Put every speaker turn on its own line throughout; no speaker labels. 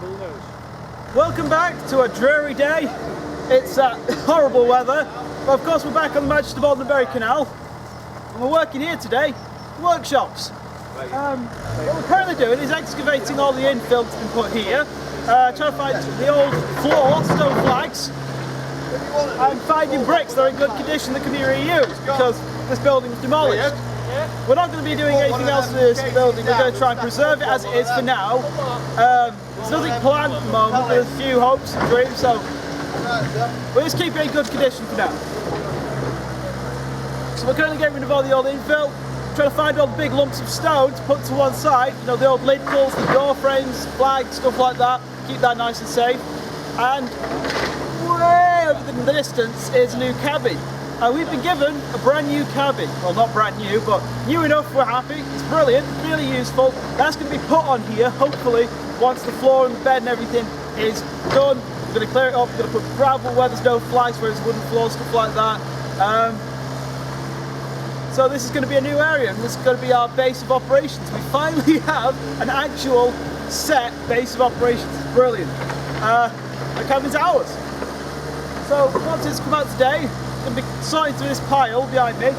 Welcome back to a dreary day. It's horrible weather, but of course we're back on the Bolton and Bury Canal, and we're working here today, workshops. What we're currently doing is excavating all the infill that's been put here, trying to find the old floor, stone flags, and finding bricks that are in good condition that can be reused, because this building was demolished. We're not going to be doing anything else to this building. We're going to try and preserve it as it is for now. There's nothing planned at the moment, there's a few hopes and dreams, so we'll just keep it in good condition for now. So we're currently getting rid of all the old infill, trying to find all the big lumps of stone to put to one side, you know, the old lintels, the door frames, flags, stuff like that, keep that nice and safe. And way over in the distance is a new cabin. We've been given a brand new cabin. Well, not brand new, but new enough we're happy. It's brilliant, really useful. That's going to be put on here, hopefully, once the floor and the bed and everything is done. We're going to clear it up, we're going to put gravel where there's no flags, where there's wooden floors, stuff like that. So this is going to be a new area, and this is going to be our base of operations. We finally have an actual set base of operations. It's brilliant. The cabin's ours. So once it's come out today, I'm going to be sorting through this pile behind me,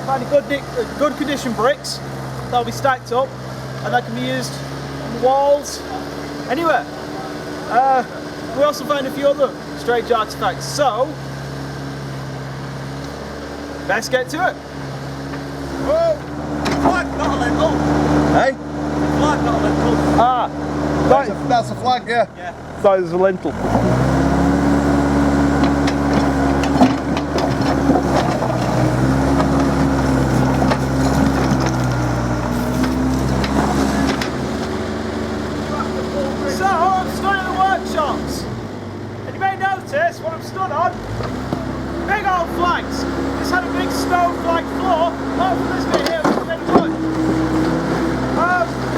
finding good condition bricks that'll be stacked up, and that can be used on the walls, anywhere. We also find a few other strange artifacts, so let's get to it.
Whoa! Flag, not a lintel.
Hey?
Flag, not a lintel.
Ah!
That's a flag, yeah.
Yeah. That is a lintel. So, I'm stood in the workshops. And you may notice what I'm stood on. Big old flags. This had a big stone flag floor. Apart from this bit here, which is made of wood.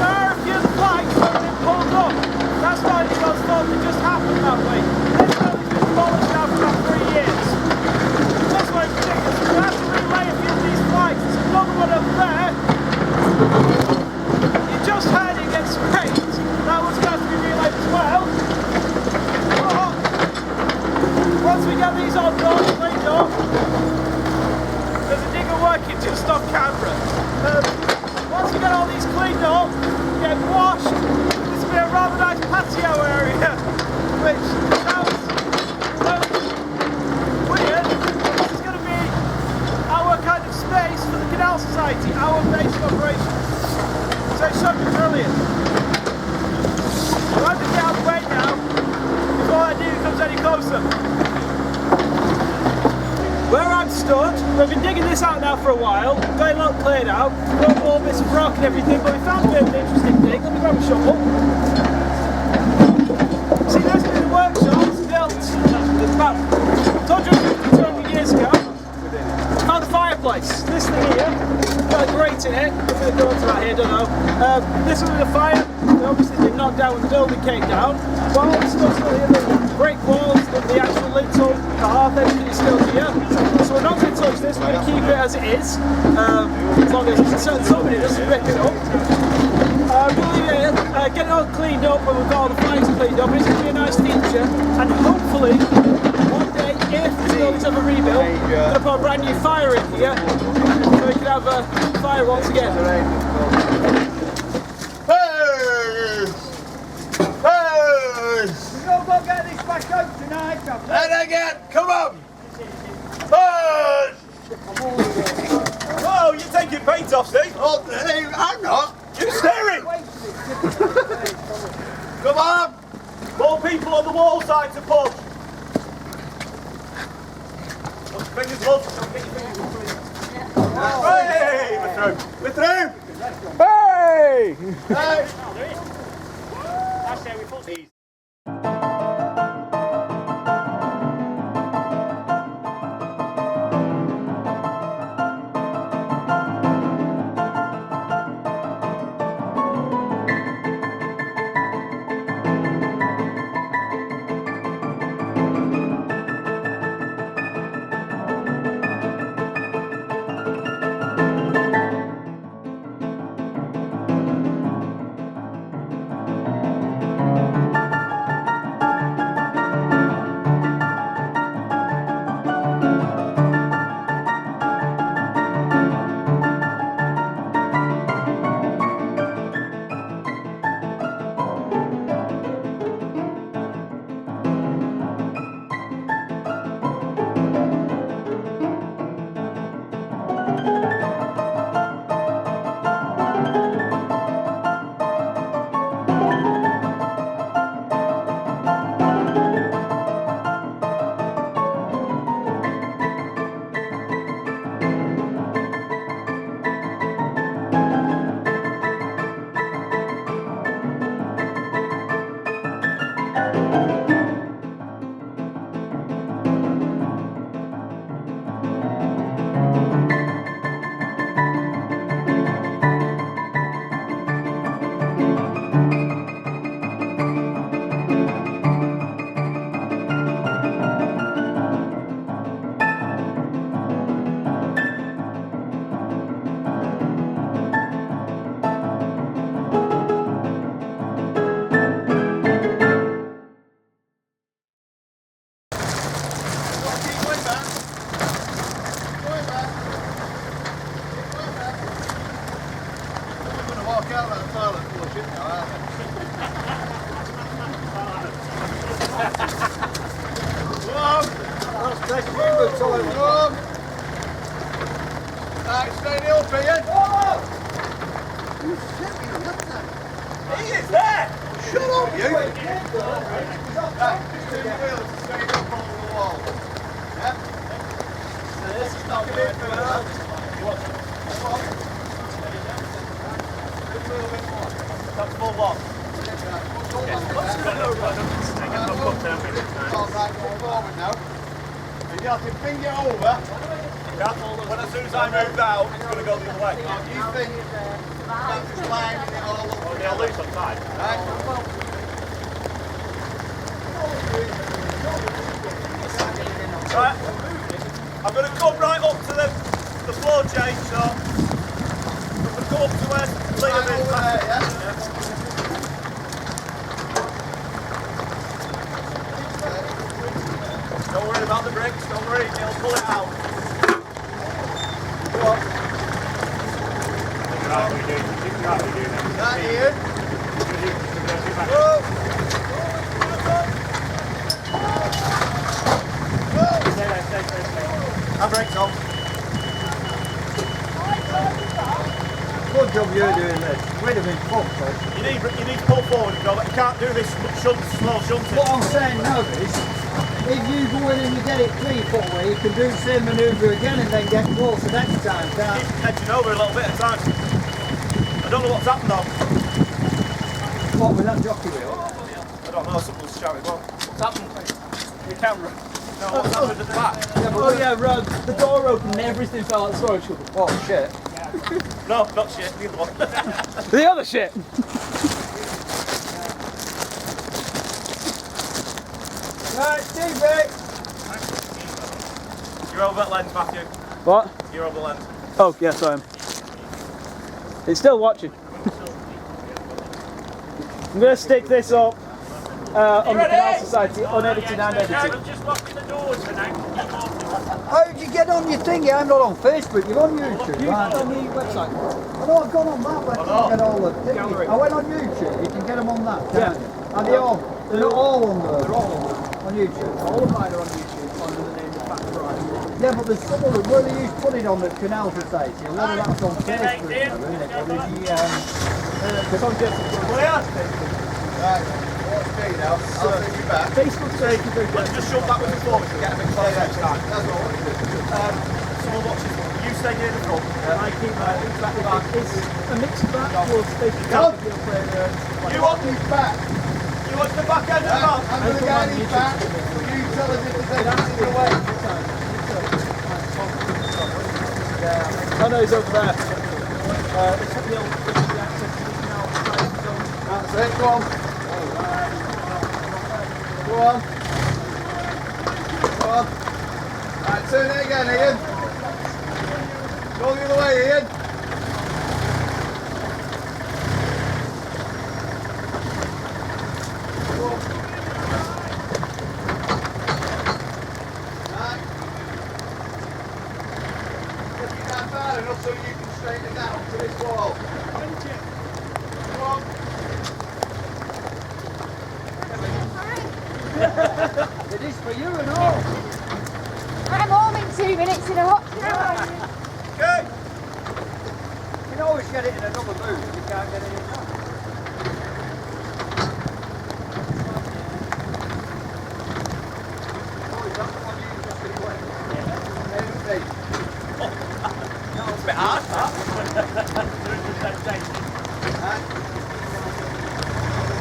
There are a few of the flags that have been pulled up. That's why these ones thought it just happened that way. This building's been demolished now for about 3 years. This way in particular, so we have to relay a few of these flags. There's another one up there. You just heard it get sprayed. That one's going to have to be relayed as well. But once we get these all done, cleaned up, there's a digger working just off camera. Once we get all these cleaned up, get washed, this will be a rather nice patio area, which sounds weird. This is going to be our kind of space for the Canal Society, our base of operations. So it should be brilliant. We'll have to get out of the way now before that digger comes any closer. Where I'm stood, we've been digging this out now for a while, got it a lot cleared out, got more bits of rock and everything, but we found a bit of an interesting thing. Let me grab a shovel. See, this is the workshop was built about 250, 200 years ago. It's called the fireplace. This thing here, got a grate in it, I'm going to go onto that here, don't know. This was a fire, it obviously did knock down when the building came down, but all the stuff's still here, the brick walls, the actual lintel, the hearth, everything is still here. So we're not going to touch this, we're going to keep it as it is, as long as somebody doesn't rip it up. We'll leave it, get it all cleaned up when we've got all the flags cleaned up. It's going to be a nice feature, and hopefully, one day, if this building's ever rebuilt, we're going to put a brand new fire in here, so we can have a fire once again.
We'll go get this back out tonight, and again, come on! Oh, you're taking paint off, Steve? Oh, I'm not. You're staring! Come on! More people on the wall side to push. Fingers close. Hey! We're through. We're through!
Hey!
Hey!
That's how we put these.
roots all over. Right, stay in the up, Ian. You shit me, what's that? He is there! Shut up, you! Right, just turn your wheels and stay up on the wall. Yeah? This is not good for that. That's full lock. Alright, go forward now. And you have to ping it over. When as soon as I move out, it's going to go the other way. You think that's just lining it all up? Oh, they'll lose some time. Right. Right. I'm going to come right up to the floor change, so I'm going to come up to where Liam is. Over there, yeah? Don't worry about the bricks, don't worry, he'll pull it out. Go on. That Ian. Whoa. Handbrakes on.
Good job you're doing this. We'd have been fucked, though.
You need to pull forward, Rob. You can't do this slow shunting.
What I'm saying now is, if you go in and you get it 3 foot away, you can do the same manoeuvre again and then get closer next time, can't you?
Keep edging over a little bit at times. I don't know what's happened though.
What, with that jockey wheel?
I don't know, someone's shouting. Well, what's happened?
The camera.
No, what's happened at the back?
Yeah,
Oh yeah, Rod, the door opened and everything fell out the storage cupboard.
Oh, shit.
No, not shit, the other one.
The other shit!
Right, Stevie!
You're over at lens, Matthew.
What?
You're over lens.
Oh, yes I am. It's still watching. I'm going to stick this up on the Canal Society, unedited and edited.
I'm just locking the doors for now.
How did you get on your thingy? I'm not on Facebook, you're on YouTube,
You
aren't
on
you?
the website.
I know I've gone on that website to get all the thingy. I went on YouTube, you can get them on that, can't you? And they're not all on there.
They're all on
YouTube.
All of mine are on YouTube under the name TheFatFrier.
Yeah, but there's some of them where they used to put it on the Canal Society. A lot of that's on Facebook now, isn't it? But
It's on just
Right, what's me now? I'll take you back.
Facebook page.
Let's just shove that with the forward to get a bit closer next time. That's what I want to do. Someone watches, you stay near the front.
I keep back the back. It's a mix of that plus
Come.
Facebook.
You want these back? You want the back end of the mouth? I'm going to get these back. You tell us if there's anything in the way.
Oh no, he's over there. It's the old access to the canal.
That's it, go on. Go on. Go on. Right, turn it again, Ian. Go the other way, Ian. Go on. Right. Put your hand hard enough so you can straighten it down to this wall. Go on.
it is for you and all.
I'm home in 2 minutes in a hot shower.
Okay.
You can always get it in another mood if you can't get it in that. Oh, is that the one you just did away?
It's a bit hard, that. Right.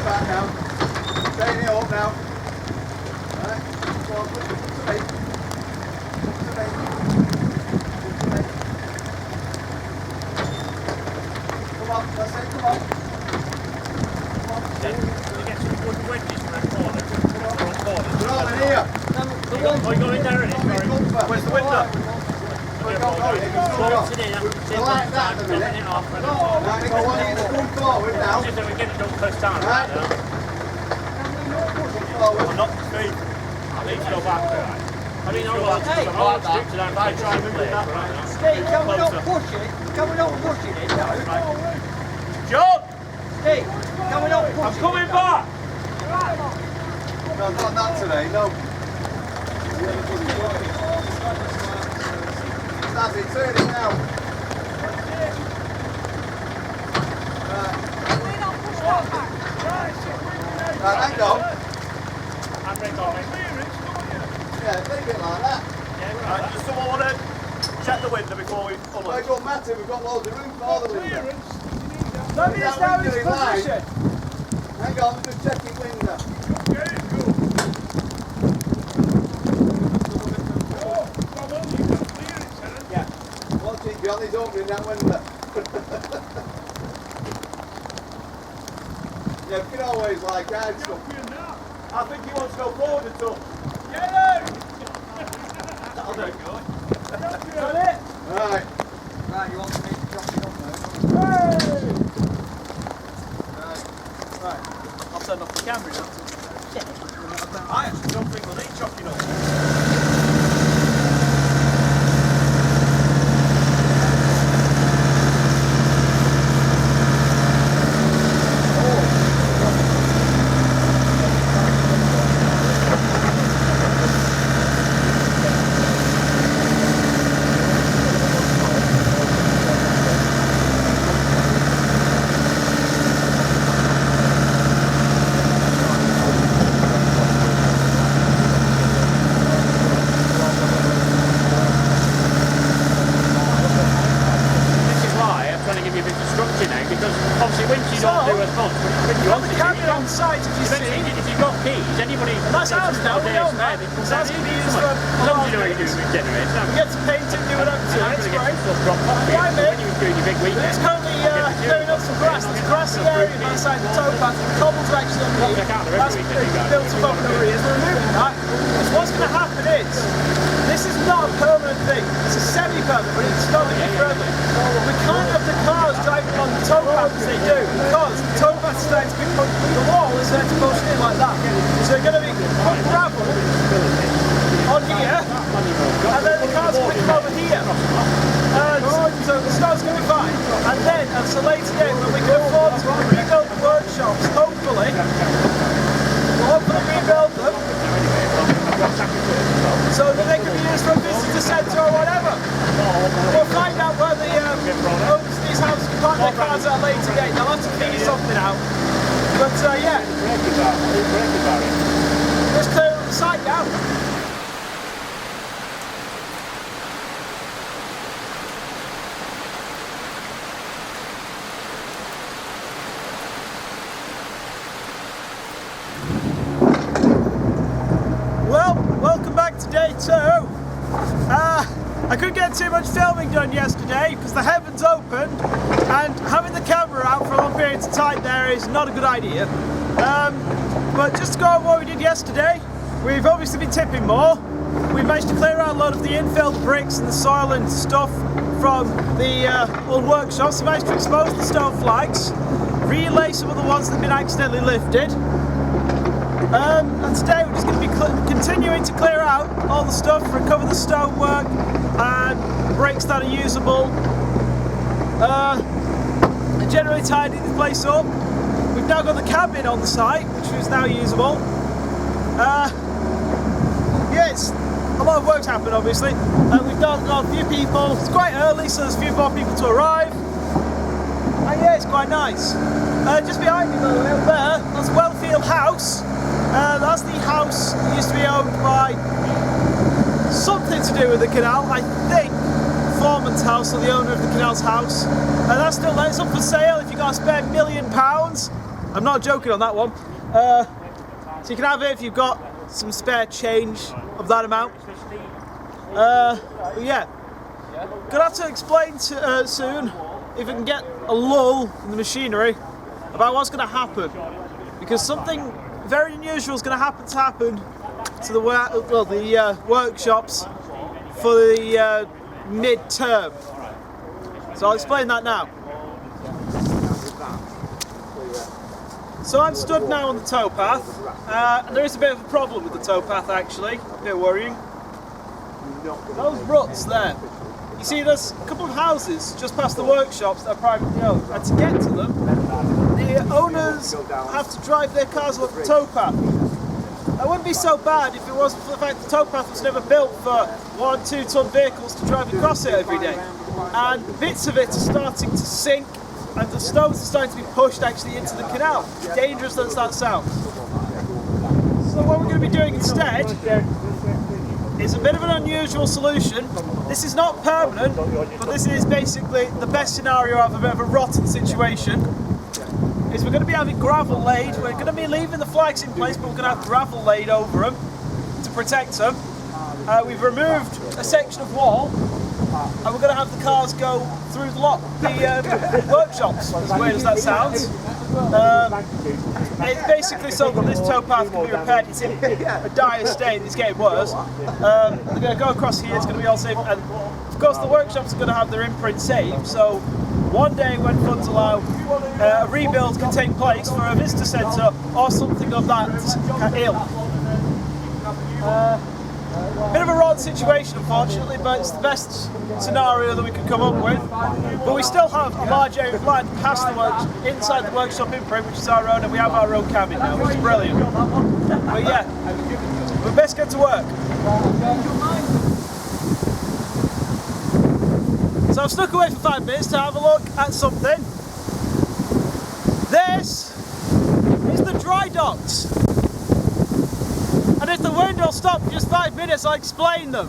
Back now. Staying it up now. Right. Go on, put to me. Put to me. Put to me. Come on, that's it, come on. Come on.
We get some good wedges for that corner.
They're all in here.
Oh, you got in there, isn't it?
Where's the window?
They're
like that at the minute.
it off.
Right, I want you to come forward now.
Just so we get it done first time.
Right.
Right.
Forward.
Not the speed. I need to go back. I mean, I'm like that. I try and move that right.
Steve, can we not push it? Can we not push it now?
John!
Steve, can we not push
I'm coming back!
No, not that today, no. That's it, turn it now. Right, hang on.
Handbrake on, mate.
Yeah, leave it like that.
Right, does someone want to check the window before we pull
Well,
it?
it don't matter, we've got loads of room for all the window.
Let me
That
establish
window in line.
position.
Hang on, I'm just checking window.
Yeah.
Watch it, John, he's opening that window. Yeah, we can always like add stuff.
I think he wants to go forward a touch. That'll do.
Is that it?
Right.
Right, you want me to drop it up now?
Hey!
Right.
Right. I'll turn off the camera now.
I actually don't think we'll need chocking up.
sides, if you see.
If you've got keys, anybody...
That's ours now, we own that. So that's going to be used for...
As long as you know what you're doing with generators.
We get to paint it, do whatever to it, it's great. Right, mate.
When you were doing your big weekend.
It's currently clearing up some grass. There's a grassy area on the side of the towpath. The cobbles are actually underneath. That's built up over the areas. We're removing that. So what's going to happen is, this is not a permanent thing. It's a semi-permanent, but it's not going to be forever. We can't have the cars driving on the towpath as they do, because the towpath is there to be put, the wall is there to push in like that. So they're going to be put gravel on here, and then the cars will come over here. So the snow's going to be fine. And then, at a later date, when we can afford to rebuild the workshops, hopefully, we'll rebuild them, so that they can be used for a visitor centre or whatever. We'll find out where the owners of these houses can park their cars at a later date. They'll have to figure something out. But yeah, let's clear the site down. Well, welcome back to day 2. I couldn't get too much filming done yesterday because the heavens opened, and having the camera out for long periods of time there is not a good idea. But just to go over what we did yesterday, we've obviously been tipping more. We managed to clear out a lot of the infill, the bricks and the soil and stuff from the old workshops. We managed to expose the stone flags, relay some of the ones that have been accidentally lifted. And today we're just going to be continuing to clear out all the stuff, recover the stonework and bricks that are usable, and generally tidy the place up. We've now got the cabin on the site, which is now usable. Yes, a lot of work's happened obviously. We've got a few people, it's quite early so there's a few more people to arrive. And yeah, it's quite nice. Just behind me a little bit there, that's Wellfield House. That's the house that used to be owned by something to do with the canal, I think. Foreman's house, or the owner of the canal's house. And that's still there, it's up for sale if you've got a spare £1 million. I'm not joking on that one. So you can have it if you've got some spare change of that amount. But yeah, gonna have to explain soon if we can get a lull in the machinery about what's going to happen, because something very unusual is going to happen to the workshops for the mid-term. So I'll explain that now. So I'm stood now on the towpath, and there is a bit of a problem with the towpath actually, a bit worrying. Those ruts there. You see, there's a couple of houses just past the workshops that are privately owned, and to get to them, the owners have to drive their cars up the towpath. That wouldn't be so bad if it wasn't for the fact the towpath was never built for 1 2 ton vehicles to drive across it every day. And bits of it are starting to sink and the stones are starting to be pushed actually into the canal. Dangerous as that sounds. So what we're going to be doing instead is a bit of an unusual solution. This is not permanent, but this is basically the best scenario out of a bit of a rotten situation. Is we're going to be having gravel laid. We're going to be leaving the flags in place, but we're going to have gravel laid over them to protect them. We've removed a section of wall, and we're going to have the cars go through the workshops, as weird as that sounds. It's basically so that this towpath can be repaired. It's in a dire state, it's getting worse. They're going to go across here, it's going to be all safe, and of course the workshops are going to have their imprint saved, so one day when funds allow, a rebuild can take place for a visitor centre or something of that ilk. Bit of a rotten situation unfortunately, but it's the best scenario that we could come up with. But we still have a large area of land past the works, inside the workshop imprint, which is our own, and we have our own cabin now, which is brilliant. But yeah, we best get to work. So I've stuck away for 5 minutes to have a look at something. This is the dry docks. And if the wind will stop for just 5 minutes, I'll explain them.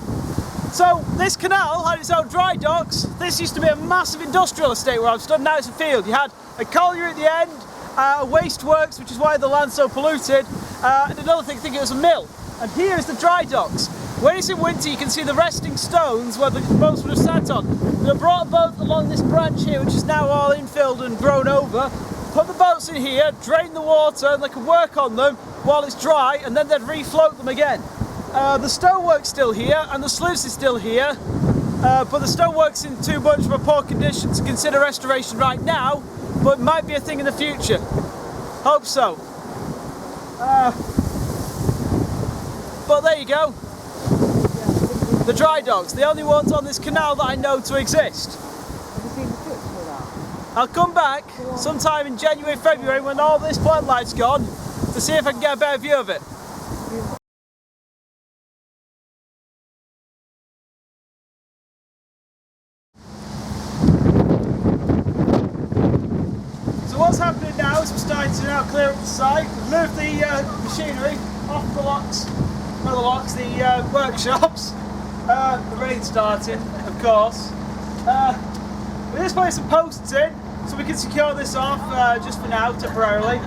So this canal had its own dry docks. This used to be a massive industrial estate where I've stood. Now it's a field. You had a colliery at the end, a waste works, which is why the land's so polluted, and another thing, I think it was a mill. And here is the dry docks. When it's in winter, you can see the resting stones where the boats would have sat on. They brought a boat along this branch here, which is now all infilled and grown over. Put the boats in here, drain the water, and they could work on them while it's dry, and then they'd refloat them again. The stonework's still here, and the sluice is still here, but the stonework's in too much of a poor condition to consider restoration right now, but it might be a thing in the future. Hope so. But there you go. The dry docks, the only ones on this canal that I know to exist. I'll come back sometime in January, February when all this plant life's gone to see if I can get a better view of it. So what's happening now is we're starting to now clear up the site. We've moved the machinery off the locks, not the locks, the workshops. The rain's starting, of course. We're just putting some posts in so we can secure this off just for now, temporarily.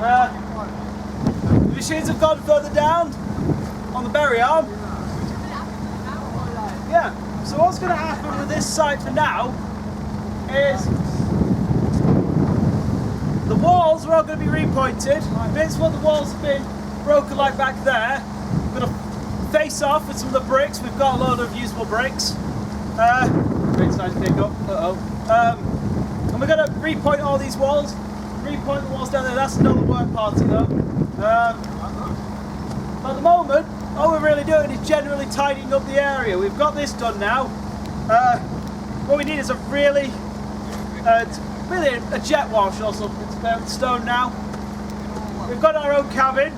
The machines have gone further down on the Bury arm. Yeah, so what's going to happen with this site for now is the walls are all going to be repointed. Bits where the walls have been broken like back there, we're going to face off with some of the bricks. We've got a load of usable bricks. Bricks nice pick up. And we're going to repoint all these walls. Repoint the walls down there. That's another work party though. At the moment, all we're really doing is generally tidying up the area. We've got this done now. What we need is a really a jet wash or something to clear the stone now. We've got our own cabin.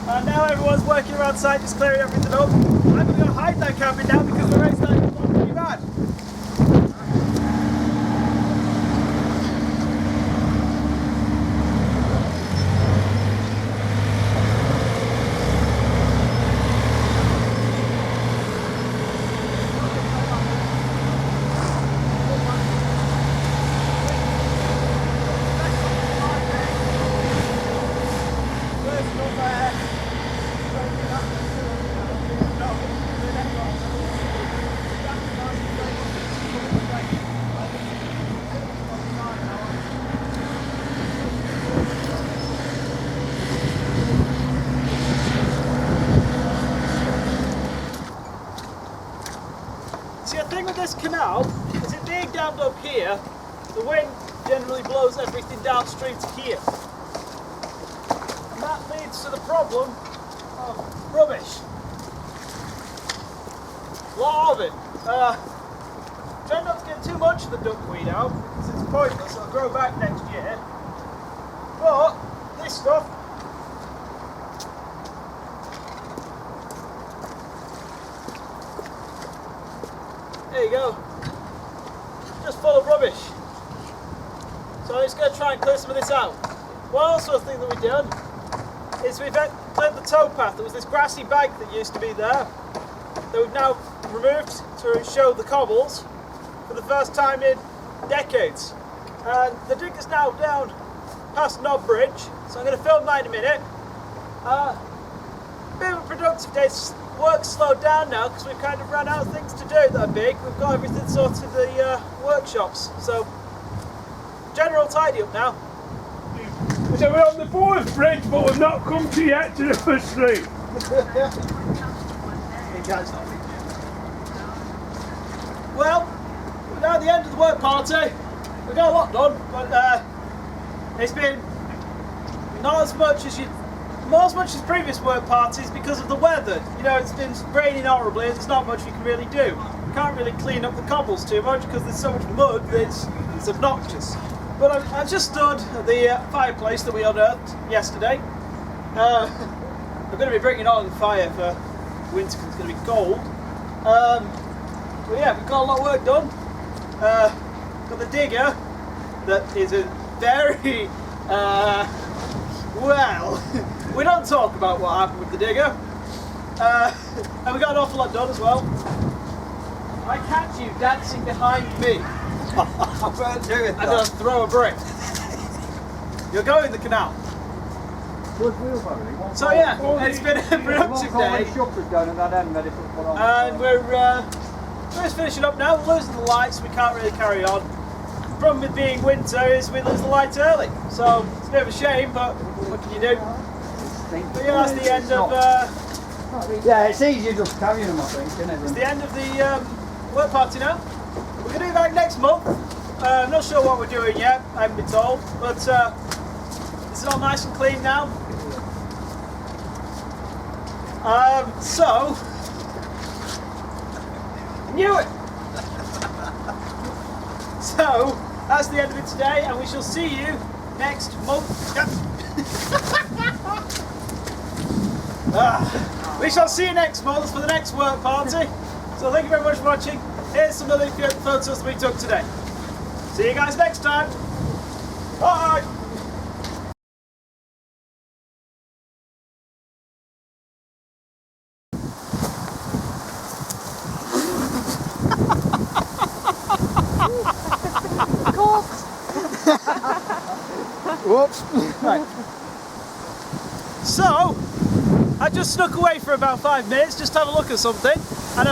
And now everyone's working around site just clearing everything up. I'm going to go hide that cabin now because the rain's starting to fall pretty bad. See, the thing with this canal is it being dammed up here, the wind generally blows everything downstream to here. And that leads to the problem of rubbish. A lot of it. Try not to get too much of the duckweed out because it's pointless, it'll grow back next year. But this stuff you go. Just full of rubbish. So I'm just going to try and clear some of this out. One also thing that we've done is we've cleared the towpath. There was this grassy bank that used to be there that we've now removed to show the cobbles for the first time in decades. And the dig is now down past Knob Bridge, so I'm going to film that in a minute. Bit of a productive day. Work's slowed down now because we've kind of run out of things to do that are big. We've got everything sorted in the workshops, so general tidy up now.
So we're on the fourth bridge, but we've not come to yet to the first street.
Well, we're now at the end of the work party. We got a lot done, but it's been not as much as previous work parties because of the weather. You know, it's been raining horribly and there's not much you can really do. You can't really clean up the cobbles too much because there's so much mud that it's obnoxious. But I've just stood at the fireplace that we unearthed yesterday. I'm going to be bringing on the fire for winter because it's going to be cold. But yeah, we've got a lot of work done. Got the digger that is a very well, we don't talk about what happened with the digger. And we got an awful lot done as well. I catch you dancing behind me.
I won't do it.
I'm going to throw a brick. You'll go in the canal. So yeah, it's been a productive day. And we're just finishing up now. We're losing the lights, we can't really carry on. The problem with being winter is we lose the lights early. So it's a bit of a shame, but what can you do? But yeah, that's the end of
yeah, it's easier just carrying them, I think, isn't it?
it's the end of the work party now. We're going to be back next month. I'm not sure what we're doing yet, I haven't been told, but it's all nice and clean now. So, knew it! So, that's the end of it today, and we shall see you next month. We shall see you next month for the next work party. So thank you very much for watching. Here's some of the photos that we took today. See you guys next time. Bye! Whoops. Right. So, I just snuck away for about 5 minutes just to have a look at something, and